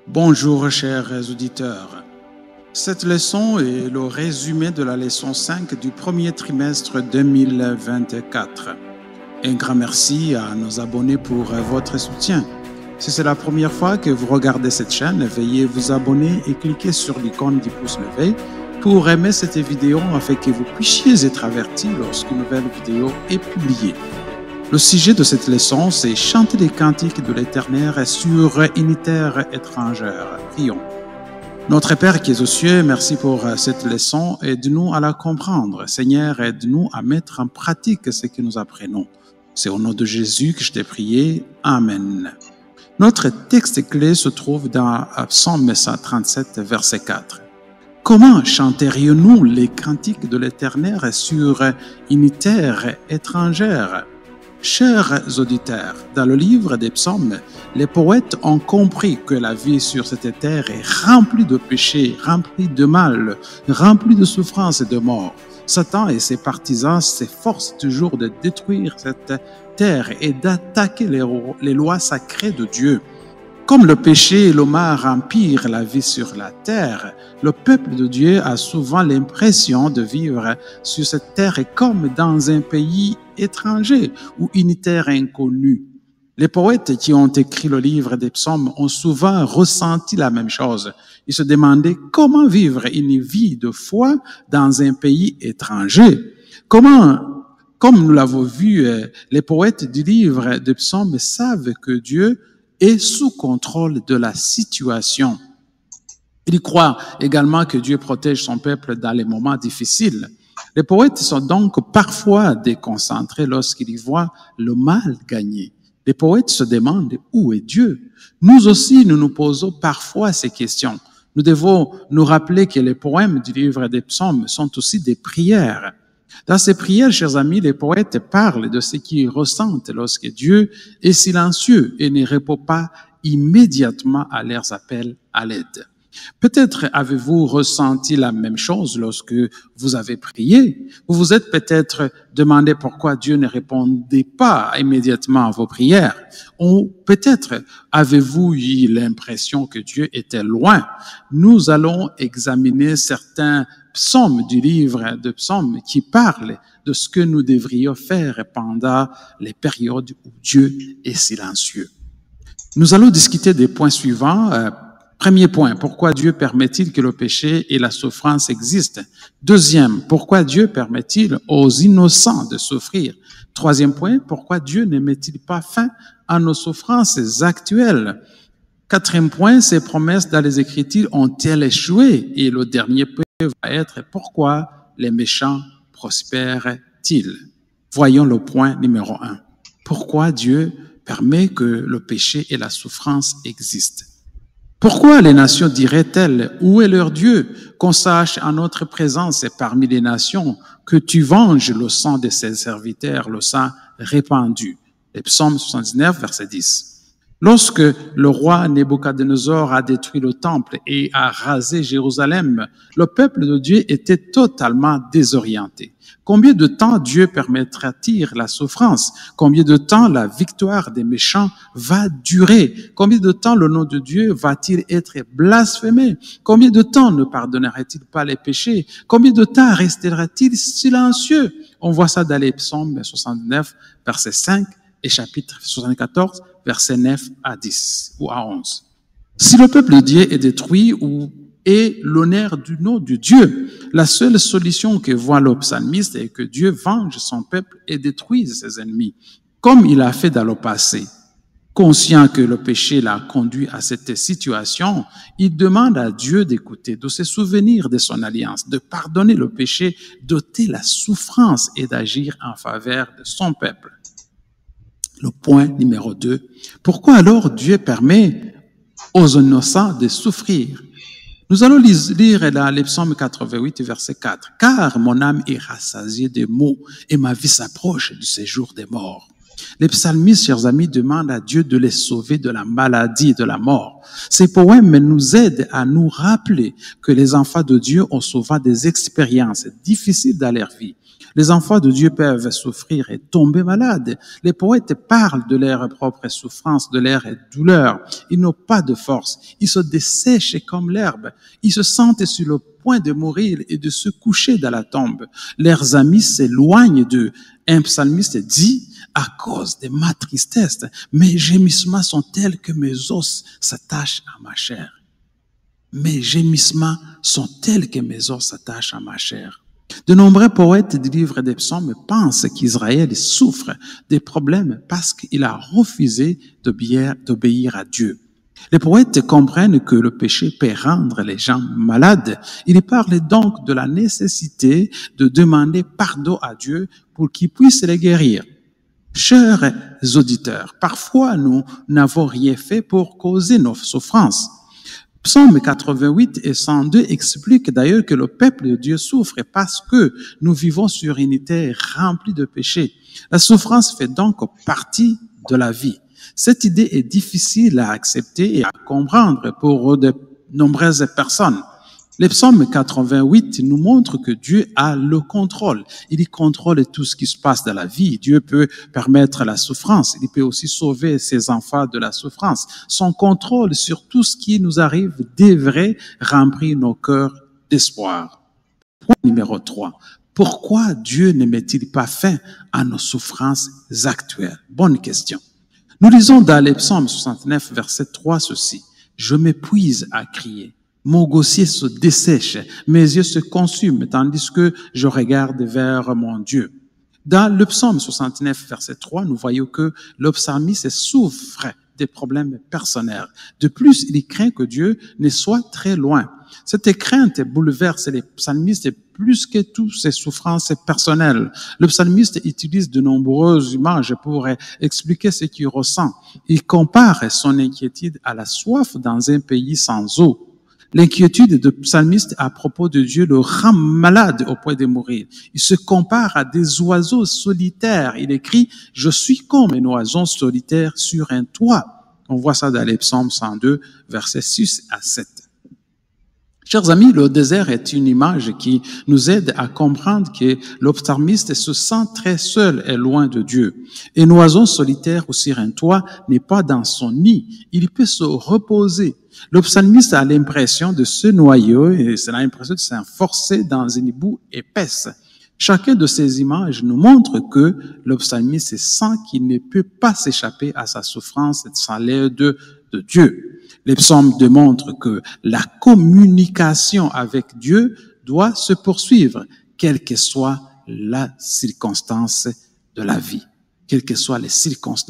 Bonjour chers auditeurs. Cette leçon est le résumé de la leçon 5 du premier trimestre 2024. Un grand merci à nos abonnés pour votre soutien. Si c'est la première fois que vous regardez cette chaîne, veuillez vous abonner et cliquer sur l'icône du pouce levé pour aimer cette vidéo afin que vous puissiez être avertis lorsqu'une nouvelle vidéo est publiée. Le sujet de cette leçon, c'est chanter les cantiques de l'Éternel sur une terre étrangère. Prions. Notre Père qui es aux cieux, merci pour cette leçon. Aide-nous à la comprendre. Seigneur, aide-nous à mettre en pratique ce que nous apprenons. C'est au nom de Jésus que je t'ai prié. Amen. Notre texte clé se trouve dans Psaume 137, verset 4. Comment chanterions-nous les cantiques de l'Éternel sur une terre étrangère? Chers auditeurs, dans le livre des psaumes, les poètes ont compris que la vie sur cette terre est remplie de péchés, remplie de mal, remplie de souffrances et de mort. Satan et ses partisans s'efforcent toujours de détruire cette terre et d'attaquer les lois sacrées de Dieu. Comme le péché et le mal empirent la vie sur la terre, le peuple de Dieu a souvent l'impression de vivre sur cette terre comme dans un pays étranger ou une terre inconnue. Les poètes qui ont écrit le livre des psaumes ont souvent ressenti la même chose. Ils se demandaient comment vivre une vie de foi dans un pays étranger. Comme nous l'avons vu, les poètes du livre des psaumes savent que Dieu est sous contrôle de la situation. Ils croient également que Dieu protège son peuple dans les moments difficiles. Les poètes sont donc parfois déconcentrés lorsqu'ils voient le mal gagner. Les poètes se demandent où est Dieu. Nous aussi, nous nous posons parfois ces questions. Nous devons nous rappeler que les poèmes du livre des psaumes sont aussi des prières. Dans ces prières, chers amis, les poètes parlent de ce qu'ils ressentent lorsque Dieu est silencieux et ne répond pas immédiatement à leurs appels à l'aide. Peut-être avez-vous ressenti la même chose lorsque vous avez prié. Vous vous êtes peut-être demandé pourquoi Dieu ne répondait pas immédiatement à vos prières. Ou peut-être avez-vous eu l'impression que Dieu était loin. Nous allons examiner certains psaumes du livre de psaumes qui parlent de ce que nous devrions faire pendant les périodes où Dieu est silencieux. Nous allons discuter des points suivants. Premier point, pourquoi Dieu permet-il que le péché et la souffrance existent? Deuxième, pourquoi Dieu permet-il aux innocents de souffrir? Troisième point, pourquoi Dieu ne met-il pas fin à nos souffrances actuelles? Quatrième point, ses promesses dans les Écritures ont-elles échoué? Et le dernier point va être, pourquoi les méchants prospèrent-ils? Voyons le point numéro 1. Pourquoi Dieu permet que le péché et la souffrance existent? Pourquoi les nations diraient-elles, où est leur Dieu? Qu'on sache en notre présence parmi les nations que tu venges le sang de ses serviteurs, le sang répandu. Les psaumes 79, verset 10. Lorsque le roi Nebuchadnezzar a détruit le temple et a rasé Jérusalem, le peuple de Dieu était totalement désorienté. Combien de temps Dieu permettra-t-il la souffrance? Combien de temps la victoire des méchants va durer? Combien de temps le nom de Dieu va-t-il être blasphémé? Combien de temps ne pardonnera-t-il pas les péchés? Combien de temps restera-t-il silencieux? On voit ça dans les psaumes 69, verset 5 et chapitre 74, verset 9 à 10 ou à 11. Si le peuple de Dieu est détruit ou est l'honneur du nom de Dieu, la seule solution que voit le psalmiste est que Dieu venge son peuple et détruise ses ennemis, comme il a fait dans le passé. Conscient que le péché l'a conduit à cette situation, il demande à Dieu d'écouter, de se souvenir de son alliance, de pardonner le péché, d'ôter la souffrance et d'agir en faveur de son peuple. Le point numéro 2. Pourquoi alors Dieu permet aux innocents de souffrir? Nous allons lire dans les psaumes 88, verset 4. « Car mon âme est rassasiée de maux et ma vie s'approche du séjour des morts. » Les psalmistes, chers amis, demandent à Dieu de les sauver de la maladie et de la mort. Ces poèmes nous aident à nous rappeler que les enfants de Dieu ont souvent des expériences difficiles dans leur vie. Les enfants de Dieu peuvent souffrir et tomber malades. Les poètes parlent de leurs propres souffrances, de leurs douleurs. Ils n'ont pas de force. Ils se dessèchent comme l'herbe. Ils se sentent sur le point de mourir et de se coucher dans la tombe. Leurs amis s'éloignent d'eux. Un psalmiste dit, à cause de ma tristesse, mes gémissements sont tels que mes os s'attachent à ma chair. Mes gémissements sont tels que mes os s'attachent à ma chair. De nombreux poètes du livre des psaumes pensent qu'Israël souffre des problèmes parce qu'il a refusé d'obéir à Dieu. Les poètes comprennent que le péché peut rendre les gens malades. Ils parlent donc de la nécessité de demander pardon à Dieu pour qu'il puisse les guérir. Chers auditeurs, parfois nous n'avons rien fait pour causer nos souffrances. Psaume 88 et 102 expliquent d'ailleurs que le peuple de Dieu souffre parce que nous vivons sur une terre remplie de péchés. La souffrance fait donc partie de la vie. Cette idée est difficile à accepter et à comprendre pour de nombreuses personnes. Le psaume 88 nous montre que Dieu a le contrôle. Il contrôle tout ce qui se passe dans la vie. Dieu peut permettre la souffrance. Il peut aussi sauver ses enfants de la souffrance. Son contrôle sur tout ce qui nous arrive devrait remplir nos cœurs d'espoir. Point numéro 3. Pourquoi Dieu ne met-il pas fin à nos souffrances actuelles? Bonne question. Nous lisons dans le psaume 69, verset 3 ceci. Je m'épuise à crier. Mon gosier se dessèche, mes yeux se consument, tandis que je regarde vers mon Dieu. Dans le psaume 69, verset 3, nous voyons que le psalmiste souffre des problèmes personnels. De plus, il craint que Dieu ne soit très loin. Cette crainte bouleverse les psalmistes plus que toutes ses souffrances personnelles. Le psalmiste utilise de nombreuses images pour expliquer ce qu'il ressent. Il compare son inquiétude à la soif dans un pays sans eau. L'inquiétude de psalmiste à propos de Dieu le rend malade au point de mourir. Il se compare à des oiseaux solitaires. Il écrit « Je suis comme un oiseau solitaire sur un toit ». On voit ça dans les psaumes 102, versets 6 à 7. Chers amis, le désert est une image qui nous aide à comprendre que le psalmiste se sent très seul et loin de Dieu. Un oiseau solitaire ou sur un toit n'est pas dans son nid. Il peut se reposer. Le psalmiste a l'impression de se noyer et il a l'impression de s'enforcer dans une boue épaisse. Chacune de ces images nous montre que le psalmiste sent qu'il ne peut pas s'échapper à sa souffrance sans l'aide de Dieu. Les psaumes démontrent que la communication avec Dieu doit se poursuivre, quelle que soit la circonstance de la vie. Quelles que soient les circonstances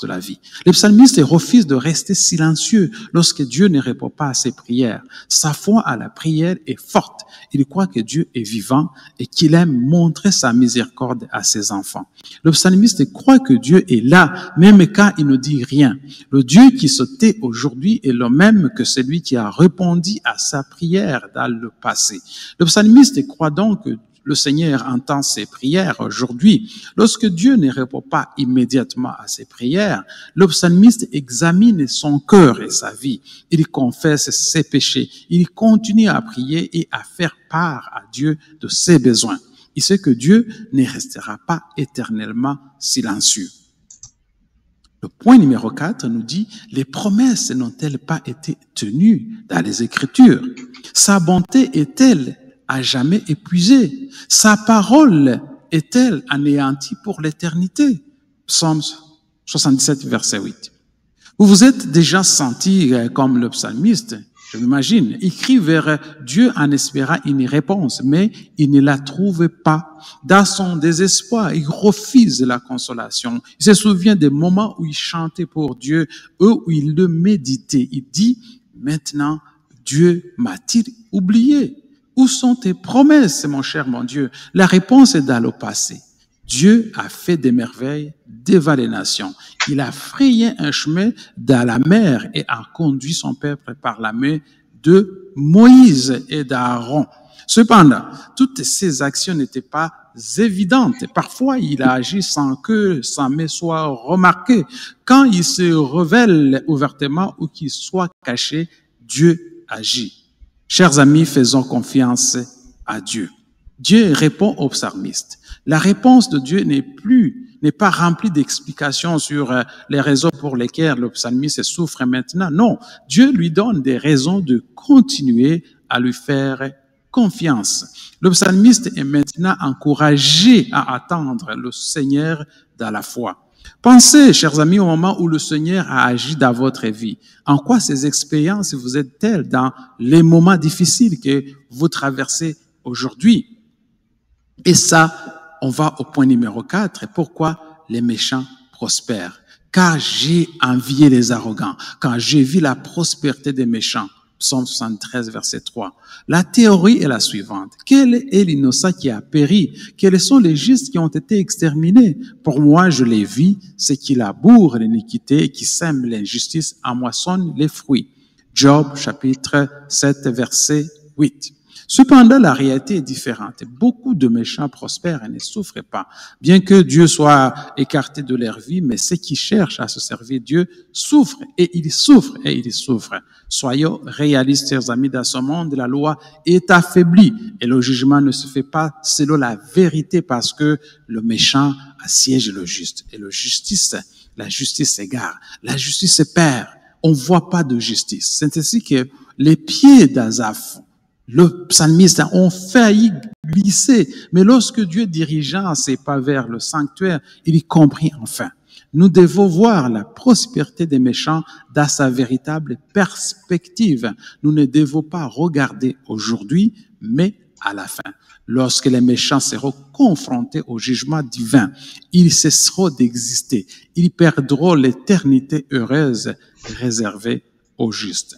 de la vie. Le psalmiste refuse de rester silencieux lorsque Dieu ne répond pas à ses prières. Sa foi à la prière est forte. Il croit que Dieu est vivant et qu'il aime montrer sa miséricorde à ses enfants. Le psalmiste croit que Dieu est là, même quand il ne dit rien. Le Dieu qui se tait aujourd'hui est le même que celui qui a répondu à sa prière dans le passé. Le psalmiste croit donc que le Seigneur entend ses prières aujourd'hui. Lorsque Dieu ne répond pas immédiatement à ses prières, le psalmiste examine son cœur et sa vie. Il confesse ses péchés. Il continue à prier et à faire part à Dieu de ses besoins. Il sait que Dieu ne restera pas éternellement silencieux. Le point numéro 4 nous dit, les promesses n'ont-elles pas été tenues dans les Écritures? Sa bonté est-elle à jamais épuisée? Sa parole est-elle anéantie pour l'éternité? Psaume 77, verset 8. Vous vous êtes déjà senti comme le psalmiste, je m'imagine. Il crie vers Dieu en espérant une réponse, mais il ne la trouve pas. Dans son désespoir, il refuse la consolation. Il se souvient des moments où il chantait pour Dieu, où il le méditait. Il dit, maintenant, Dieu m'a-t-il oublié? Où sont tes promesses, mon cher mon Dieu? La réponse est dans le passé. Dieu a fait des merveilles devant les nations. Il a frayé un chemin dans la mer et a conduit son peuple par la main de Moïse et d'Aaron. Cependant, toutes ces actions n'étaient pas évidentes. Parfois, il a agi sans que sa main soit remarquée. Quand il se révèle ouvertement ou qu'il soit caché, Dieu agit. Chers amis, faisons confiance à Dieu. Dieu répond au psalmiste. La réponse de Dieu n'est pas remplie d'explications sur les raisons pour lesquelles le psalmiste souffre maintenant. Non, Dieu lui donne des raisons de continuer à lui faire confiance. Le psalmiste est maintenant encouragé à attendre le Seigneur dans la foi. Pensez, chers amis, au moment où le Seigneur a agi dans votre vie. En quoi ces expériences vous aident-elles dans les moments difficiles que vous traversez aujourd'hui? Et ça, on va au point numéro 4. Pourquoi les méchants prospèrent? Car j'ai envié les arrogants, quand j'ai vu la prospérité des méchants. Psaume 73, verset 3. La théorie est la suivante. Quel est l'innocent qui a péri? Quels sont les justes qui ont été exterminés? Pour moi, je les vis, ceux qui labourent l'iniquité et qui sèment l'injustice en moissonnent les fruits. Job, chapitre 7, verset 8. Cependant, la réalité est différente. Beaucoup de méchants prospèrent et ne souffrent pas. Bien que Dieu soit écarté de leur vie, mais ceux qui cherchent à se servir Dieu souffrent et ils souffrent et ils souffrent. Soyons réalistes, chers amis, dans ce monde, la loi est affaiblie et le jugement ne se fait pas selon la vérité parce que le méchant assiège le juste. Et la justice s'égare, la justice se perd. On ne voit pas de justice. C'est ainsi que les pieds d'Asaph, le psalmiste, ont failli glisser. Mais lorsque Dieu dirigea ses pas vers le sanctuaire, il y comprit enfin. Nous devons voir la prospérité des méchants dans sa véritable perspective. Nous ne devons pas regarder aujourd'hui, mais à la fin. Lorsque les méchants seront confrontés au jugement divin, ils cesseront d'exister. Ils perdront l'éternité heureuse réservée aux justes.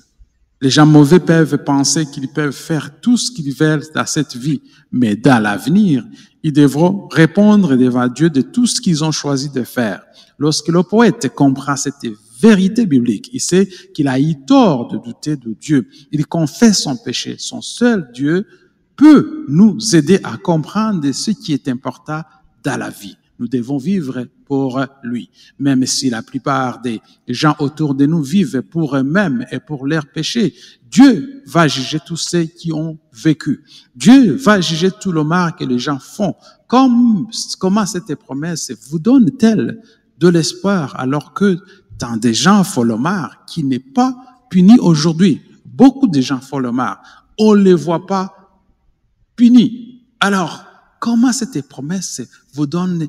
Les gens mauvais peuvent penser qu'ils peuvent faire tout ce qu'ils veulent dans cette vie, mais dans l'avenir, ils devront répondre devant Dieu de tout ce qu'ils ont choisi de faire. Lorsque le poète comprend cette vérité biblique, il sait qu'il a eu tort de douter de Dieu. Il confesse son péché. Son seul Dieu peut nous aider à comprendre ce qui est important dans la vie. Nous devons vivre pour lui. Même si la plupart des gens autour de nous vivent pour eux-mêmes et pour leurs péchés, Dieu va juger tous ceux qui ont vécu. Dieu va juger tout le mal que les gens font. Comment cette promesse vous donne-t-elle de l'espoir alors que tant de gens font le mal qui n'est pas puni aujourd'hui? Beaucoup de gens font le mal. On ne les voit pas punis. Alors, comment cette promesse vous donne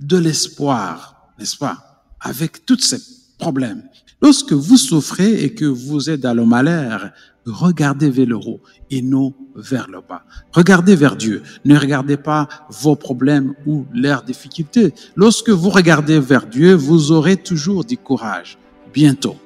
de l'espoir, n'est-ce pas, avec tous ces problèmes? Lorsque vous souffrez et que vous êtes dans le malheur, regardez vers le haut et non vers le bas. Regardez vers Dieu. Ne regardez pas vos problèmes ou leurs difficultés. Lorsque vous regardez vers Dieu, vous aurez toujours du courage. Bientôt,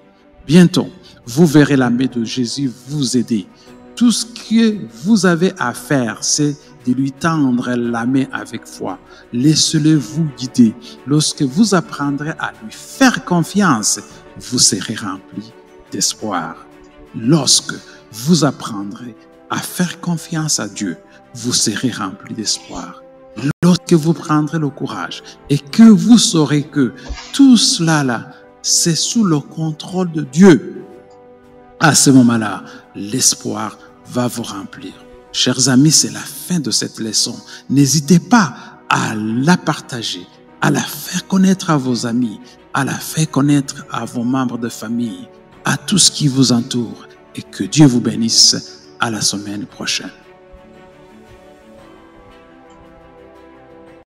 vous verrez la main de Jésus vous aider. Tout ce que vous avez à faire, c'est de lui tendre la main avec foi. Laissez-le vous guider. Lorsque vous apprendrez à lui faire confiance, vous serez rempli d'espoir. Lorsque vous apprendrez à faire confiance à Dieu, vous serez rempli d'espoir. Lorsque vous prendrez le courage et que vous saurez que tout cela, c'est sous le contrôle de Dieu, à ce moment-là, l'espoir va vous remplir. Chers amis, c'est la fin de cette leçon. N'hésitez pas à la partager, à la faire connaître à vos amis, à la faire connaître à vos membres de famille, à tout ce qui vous entoure, et que Dieu vous bénisse. À la semaine prochaine.